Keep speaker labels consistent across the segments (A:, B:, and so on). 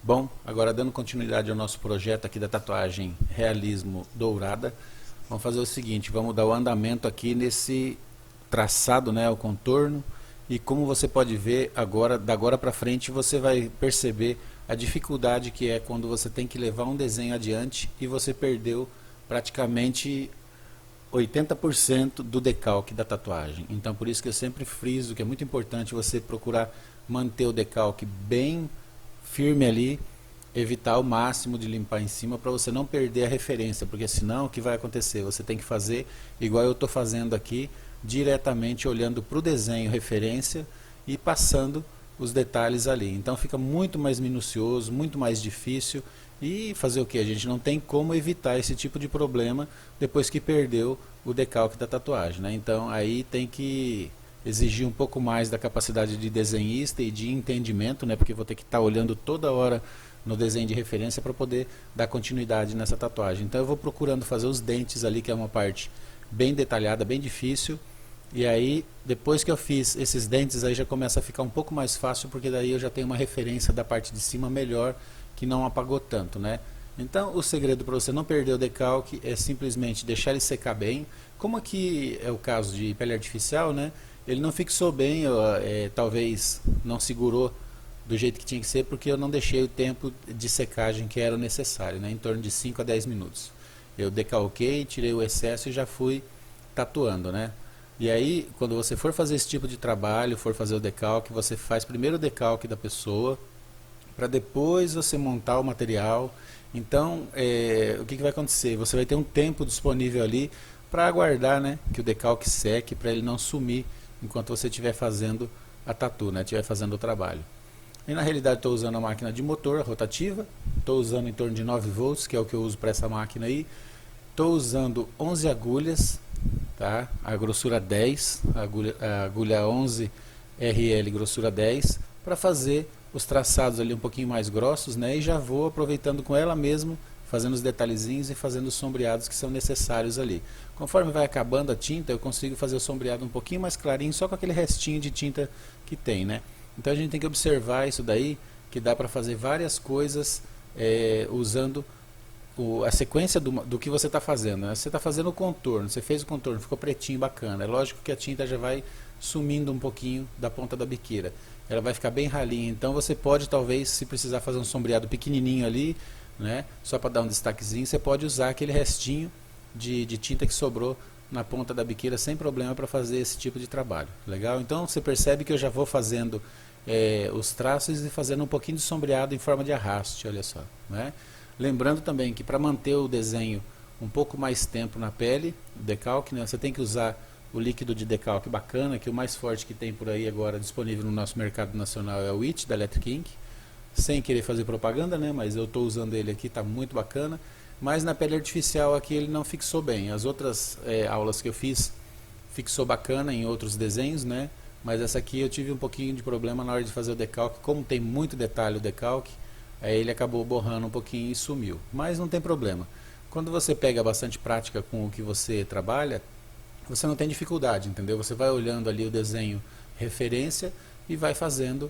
A: Bom, agora dando continuidade ao nosso projeto aqui da tatuagem Realismo Dourada, vamos fazer o seguinte, vamos dar o andamento aqui nesse traçado, né, o contorno, e como você pode ver agora, da agora para frente, você vai perceber a dificuldade que é quando você tem que levar um desenho adiante e você perdeu praticamente 80% do decalque da tatuagem. Então por isso que eu sempre friso que é muito importante você procurar manter o decalque bem firme ali, evitar ao máximo de limpar em cima para você não perder a referência, porque senão o que vai acontecer? Você tem que fazer igual eu estou fazendo aqui, diretamente olhando para o desenho referência e passando os detalhes ali. Então fica muito mais minucioso, muito mais difícil, e fazer o que? A gente não tem como evitar esse tipo de problema depois que perdeu o decalque da tatuagem, né? Então aí tem que exigir um pouco mais da capacidade de desenhista e de entendimento, né? Porque vou ter que estar olhando toda hora no desenho de referência para poder dar continuidade nessa tatuagem. Então eu vou procurando fazer os dentes ali, que é uma parte bem detalhada, bem difícil. E aí, depois que eu fiz esses dentes, aí já começa a ficar um pouco mais fácil, porque daí eu já tenho uma referência da parte de cima melhor, que não apagou tanto, né? Então, o segredo para você não perder o decalque é simplesmente deixar ele secar bem. Como aqui é o caso de pele artificial, né? Ele não fixou bem, talvez não segurou do jeito que tinha que ser, porque eu não deixei o tempo de secagem que era necessário, né? Em torno de 5 a 10 minutos. Eu decalquei, tirei o excesso e já fui tatuando, né? E aí, quando você for fazer esse tipo de trabalho, for fazer o decalque, você faz primeiro o decalque da pessoa, para depois você montar o material. Então, o que vai acontecer? Você vai ter um tempo disponível ali para aguardar, né, que o decalque seque, para ele não sumir enquanto você estiver fazendo a tatu, né, estiver fazendo o trabalho. E na realidade estou usando a máquina de motor rotativa, estou usando em torno de 9 volts, que é o que eu uso para essa máquina aí. Estou usando 11 agulhas, tá? A grossura 10, a agulha 11 RL grossura 10, para fazer os traçados ali um pouquinho mais grossos, né? E já vou aproveitando com ela mesmo, fazendo os detalhezinhos e fazendo os sombreados que são necessários ali. Conforme vai acabando a tinta, eu consigo fazer o sombreado um pouquinho mais clarinho, só com aquele restinho de tinta que tem, né? Então a gente tem que observar isso daí, que dá para fazer várias coisas usando a sequência do que você está fazendo, né? Você está fazendo o contorno, você fez o contorno, ficou pretinho, bacana. É lógico que a tinta já vai sumindo um pouquinho da ponta da biqueira. Ela vai ficar bem ralinha, então você pode talvez, se precisar fazer um sombreado pequenininho ali, né? Só para dar um destaquezinho, você pode usar aquele restinho de tinta que sobrou na ponta da biqueira sem problema para fazer esse tipo de trabalho. Legal? Então você percebe que eu já vou fazendo os traços e fazendo um pouquinho de sombreado em forma de arraste, olha só, né? Lembrando também que para manter o desenho um pouco mais tempo na pele, o decalque, né, você tem que usar o líquido de decalque bacana, que o mais forte que tem por aí agora disponível no nosso mercado nacional é o IT da Electric Ink. Sem querer fazer propaganda, né, mas eu estou usando ele aqui, está muito bacana. Mas na pele artificial aqui ele não fixou bem. As outras aulas que eu fiz fixou bacana em outros desenhos, né? Mas essa aqui eu tive um pouquinho de problema na hora de fazer o decalque. Como tem muito detalhe o decalque, aí ele acabou borrando um pouquinho e sumiu. Mas não tem problema. Quando você pega bastante prática com o que você trabalha, você não tem dificuldade, entendeu? Você vai olhando ali o desenho referência e vai fazendo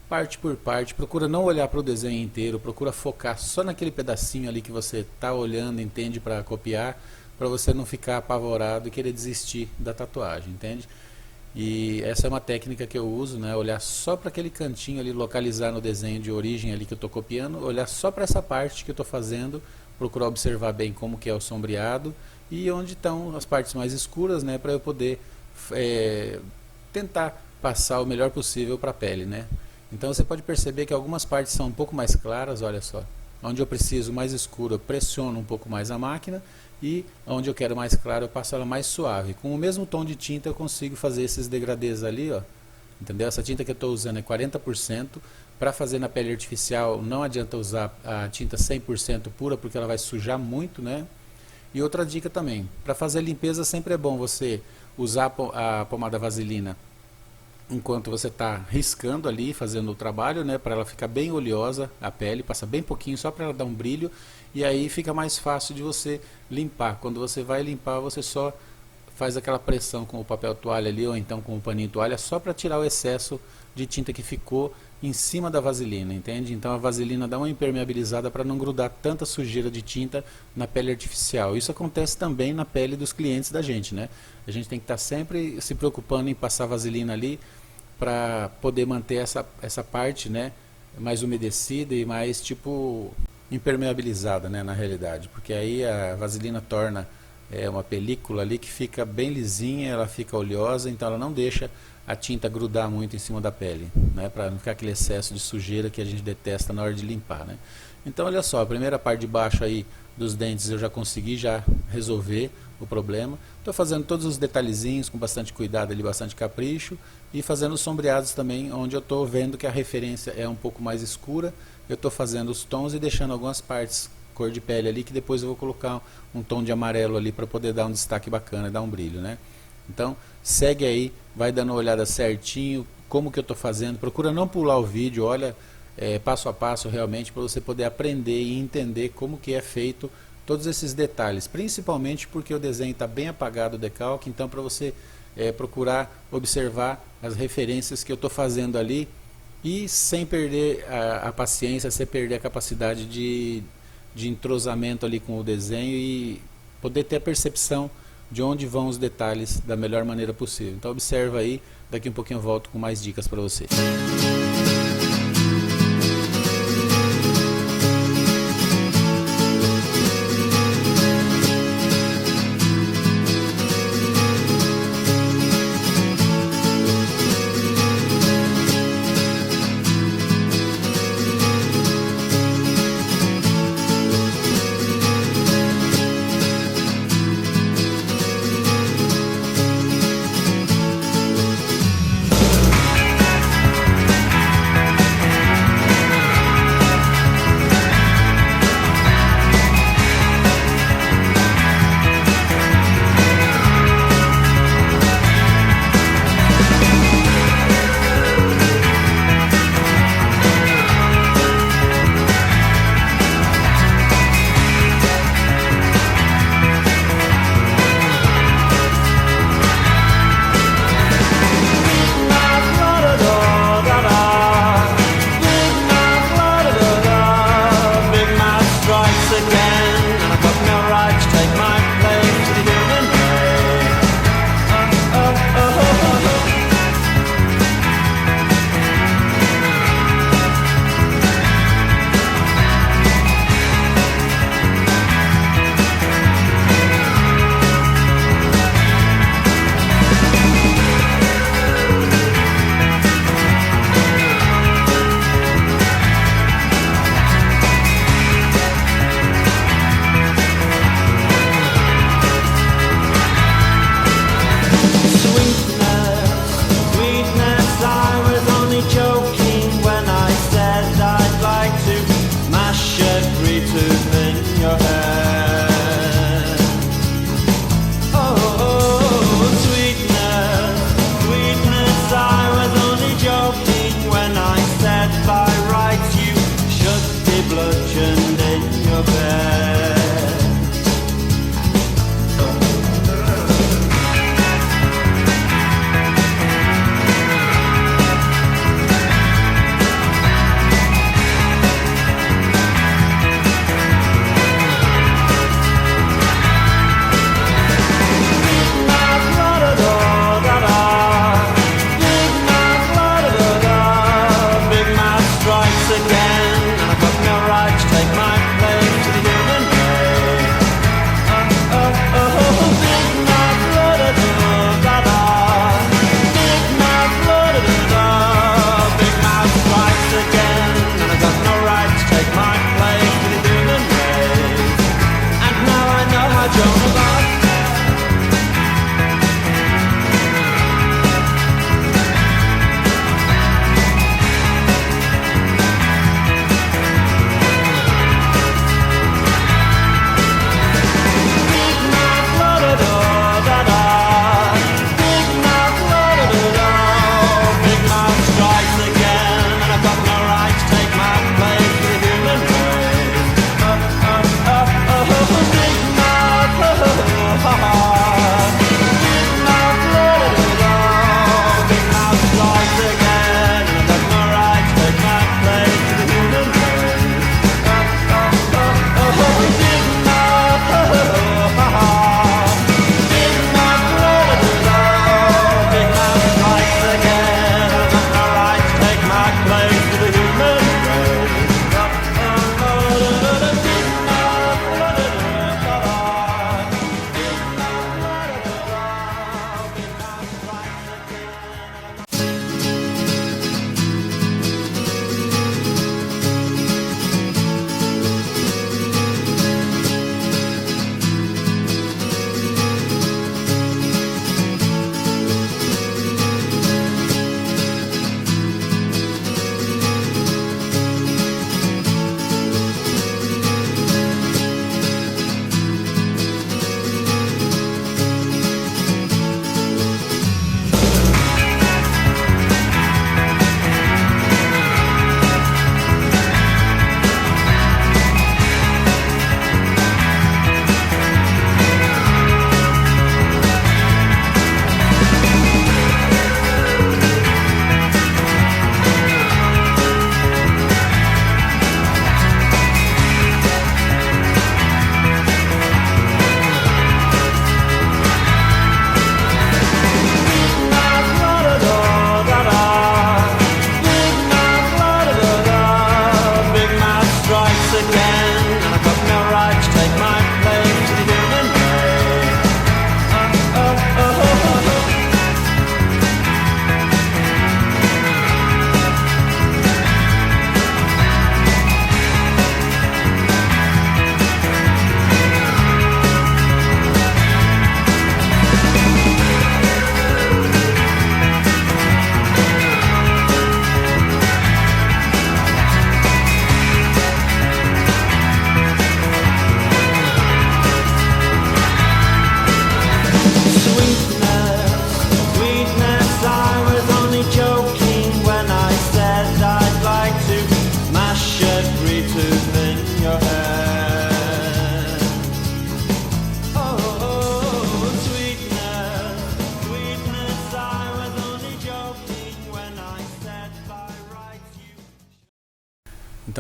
A: parte por parte. Procura não olhar para o desenho inteiro, procura focar só naquele pedacinho ali que você está olhando, entende, para copiar, para você não ficar apavorado e querer desistir da tatuagem, entende? E essa é uma técnica que eu uso, né? Olhar só para aquele cantinho ali, localizar no desenho de origem ali que eu estou copiando, olhar só para essa parte que eu estou fazendo, procurar observar bem como que é o sombreado e onde estão as partes mais escuras, né? Para eu poder tentar passar o melhor possível para a pele, né? Então você pode perceber que algumas partes são um pouco mais claras, olha só. Onde eu preciso mais escuro, eu pressiono um pouco mais a máquina, e onde eu quero mais claro, eu passo ela mais suave. Com o mesmo tom de tinta eu consigo fazer esses degradês ali, ó. Entendeu? Essa tinta que eu estou usando é 40%. Para fazer na pele artificial não adianta usar a tinta 100% pura, porque ela vai sujar muito, né? E outra dica também, para fazer a limpeza sempre é bom você usar a pomada vaselina enquanto você está riscando ali, fazendo o trabalho, né, para ela ficar bem oleosa a pele, passa bem pouquinho só para ela dar um brilho, e aí fica mais fácil de você limpar. Quando você vai limpar, você só faz aquela pressão com o papel toalha ali, ou então com o paninho toalha, só para tirar o excesso de tinta que ficou em cima da vaselina, entende? Então a vaselina dá uma impermeabilizada para não grudar tanta sujeira de tinta na pele artificial. Isso acontece também na pele dos clientes da gente, né? A gente tem que estar sempre se preocupando em passar vaselina ali para poder manter essa parte, né, mais umedecida e mais tipo impermeabilizada, né, na realidade, porque aí a vaselina torna uma película ali que fica bem lisinha, ela fica oleosa, então ela não deixa a tinta grudar muito em cima da pele, né, para não ficar aquele excesso de sujeira que a gente detesta na hora de limpar, né. Então olha só, a primeira parte de baixo aí dos dentes eu já consegui resolver o problema. Estou fazendo todos os detalhezinhos com bastante cuidado ali, bastante capricho, e fazendo os sombreados também, onde eu estou vendo que a referência é um pouco mais escura, eu estou fazendo os tons e deixando algumas partes cor de pele ali, que depois eu vou colocar um tom de amarelo ali para poder dar um destaque bacana, dar um brilho, né? Então segue aí, vai dando uma olhada certinho, como que eu estou fazendo, procura não pular o vídeo, olha passo a passo realmente, para você poder aprender e entender como que é feito todos esses detalhes, principalmente porque o desenho está bem apagado, o decalque, então para você procurar observar as referências que eu estou fazendo ali e sem perder a paciência, sem perder a capacidade de entrosamento ali com o desenho e poder ter a percepção de onde vão os detalhes da melhor maneira possível. Então observa aí, daqui um pouquinho eu volto com mais dicas para você.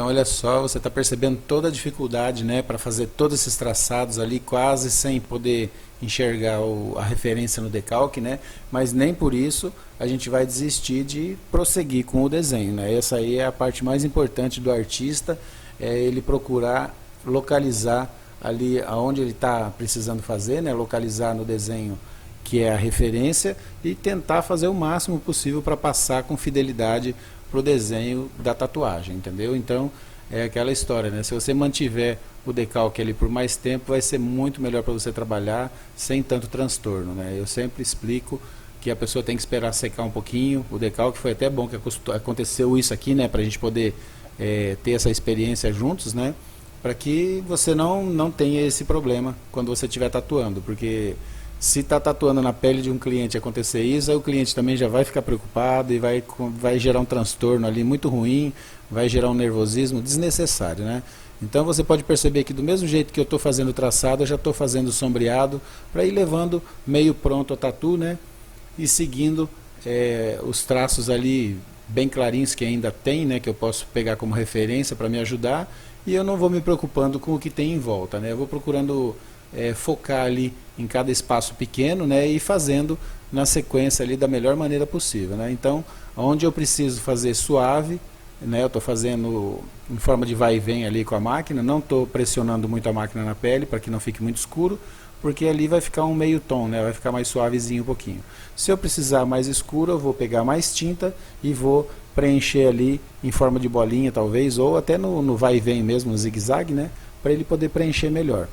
A: olha só, você está percebendo toda a dificuldade, né, para fazer todos esses traçados ali, quase sem poder enxergar a referência no decalque, né? Mas nem por isso a gente vai desistir de prosseguir com o desenho, né? Essa aí é a parte mais importante do artista, é ele procurar localizar ali aonde ele está precisando fazer, né? Localizar no desenho que é a referência e tentar fazer o máximo possível para passar com fidelidade para o desenho da tatuagem, entendeu? Então é aquela história, né? Se você mantiver o decalque ali por mais tempo, vai ser muito melhor para você trabalhar sem tanto transtorno, né? Eu sempre explico que a pessoa tem que esperar secar um pouquinho o decalque. Foi até bom que aconteceu isso aqui, né? Para a gente poder ter essa experiência juntos, né? Para que você não tenha esse problema quando você estiver tatuando, porque se está tatuando na pele de um cliente e acontecer isso, aí o cliente também já vai ficar preocupado e vai gerar um transtorno ali muito ruim, vai gerar um nervosismo desnecessário, né? Então você pode perceber que do mesmo jeito que eu estou fazendo o traçado, eu já estou fazendo o sombreado para ir levando meio pronto a tatu, né? E seguindo os traços ali bem clarinhos que ainda tem, né? Que eu posso pegar como referência para me ajudar, e eu não vou me preocupando com o que tem em volta, né? Eu vou procurando focar ali em cada espaço pequeno, né, e fazendo na sequência ali da melhor maneira possível, né? Então, onde eu preciso fazer suave, né, eu estou fazendo em forma de vai e vem ali com a máquina, não estou pressionando muito a máquina na pele para que não fique muito escuro, porque ali vai ficar um meio tom, né, vai ficar mais suavezinho um pouquinho. Se eu precisar mais escuro, eu vou pegar mais tinta e vou preencher ali em forma de bolinha talvez, ou até no vai e vem mesmo, no zigue-zague, né, para ele poder preencher melhor.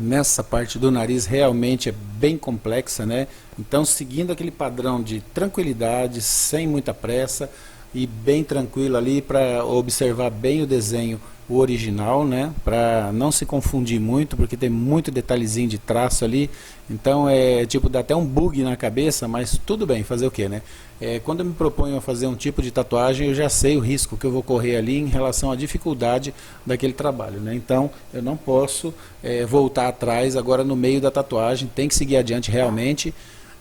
A: nessa parte do nariz realmente é bem complexa, né? Então, seguindo aquele padrão de tranquilidade, sem muita pressa e bem tranquilo ali para observar bem o desenho, o original, né? Para não se confundir muito, porque tem muito detalhezinho de traço ali. Então é tipo, dá até um bug na cabeça, mas tudo bem, fazer o que, né? Quando eu me proponho a fazer um tipo de tatuagem, eu já sei o risco que eu vou correr ali em relação à dificuldade daquele trabalho, né? Então eu não posso voltar atrás agora no meio da tatuagem, tem que seguir adiante realmente.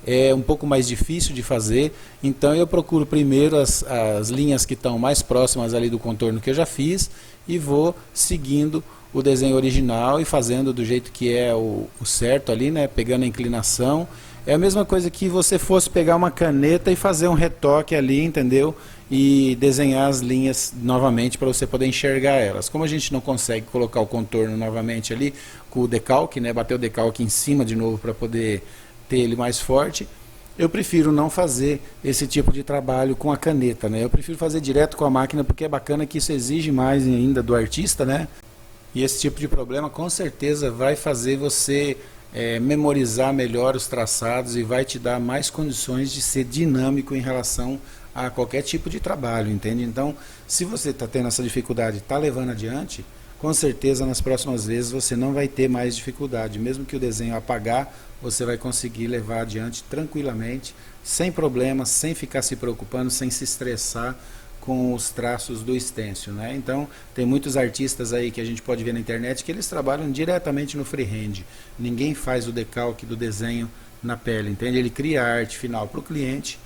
A: É um pouco mais difícil de fazer, então eu procuro primeiro as linhas que estão mais próximas ali do contorno que eu já fiz e vou seguindo o desenho original e fazendo do jeito que é o certo ali, né? Pegando a inclinação. É a mesma coisa que você fosse pegar uma caneta e fazer um retoque ali, entendeu? E desenhar as linhas novamente para você poder enxergar elas. Como a gente não consegue colocar o contorno novamente ali com o decalque, né? Bater o decalque em cima de novo para poder ter ele mais forte, eu prefiro não fazer esse tipo de trabalho com a caneta, né? Eu prefiro fazer direto com a máquina, porque é bacana que isso exige mais ainda do artista, né? E esse tipo de problema com certeza vai fazer você memorizar melhor os traçados e vai te dar mais condições de ser dinâmico em relação a qualquer tipo de trabalho, entende? Então, se você está tendo essa dificuldade, está levando adiante, com certeza nas próximas vezes você não vai ter mais dificuldade. Mesmo que o desenho apagar, você vai conseguir levar adiante tranquilamente, sem problemas, sem ficar se preocupando, sem se estressar com os traços do stencil, né? Então, tem muitos artistas aí que a gente pode ver na internet que eles trabalham diretamente no freehand. Ninguém faz o decalque do desenho na pele, entende? Ele cria a arte final para o cliente,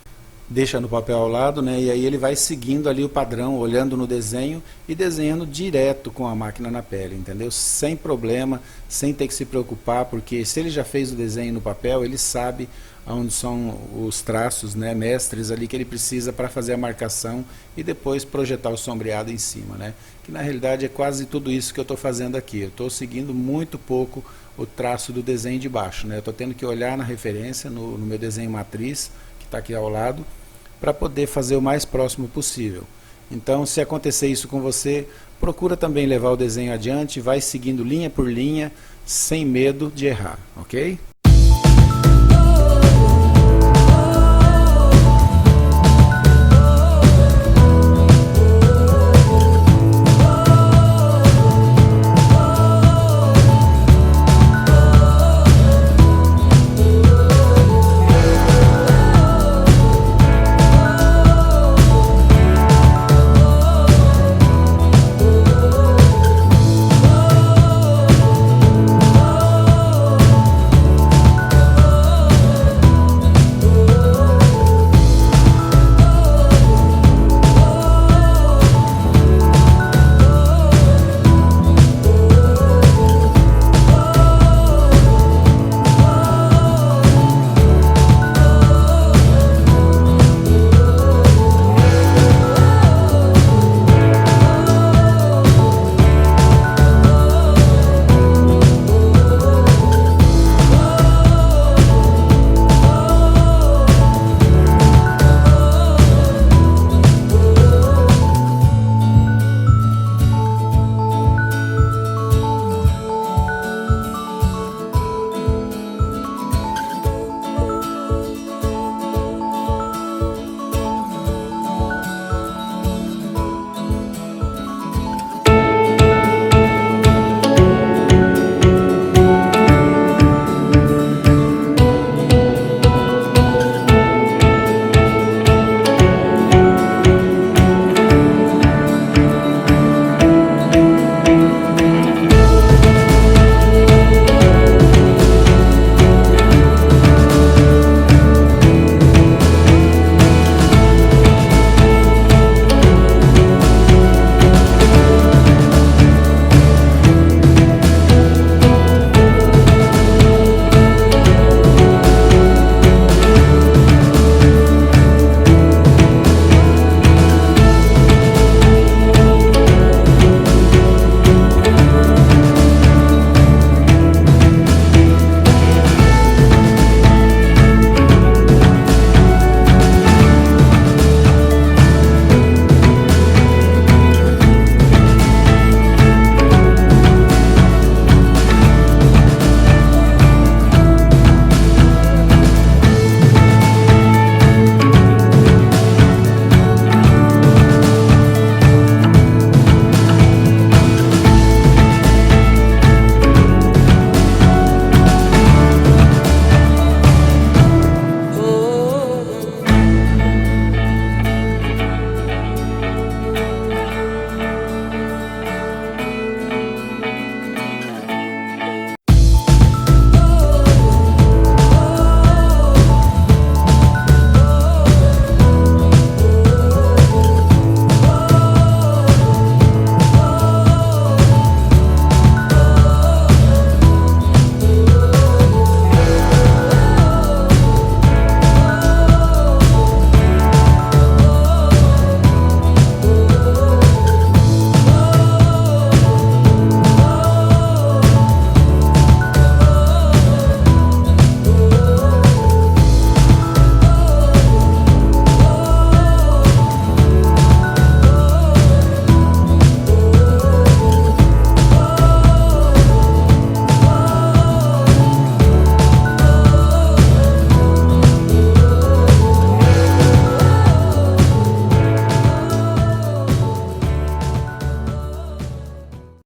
A: deixa no papel ao lado, né? E aí ele vai seguindo ali o padrão, olhando no desenho e desenhando direto com a máquina na pele, entendeu? Sem problema, sem ter que se preocupar, porque se ele já fez o desenho no papel, ele sabe onde são os traços, né, mestres ali que ele precisa para fazer a marcação e depois projetar o sombreado em cima, né? Que na realidade é quase tudo isso que eu estou fazendo aqui. Eu estou seguindo muito pouco o traço do desenho de baixo, né? Eu estou tendo que olhar na referência, no meu desenho matriz, que está aqui ao lado, para poder fazer o mais próximo possível. Então, se acontecer isso com você, procura também levar o desenho adiante, vai seguindo linha por linha, sem medo de errar, ok?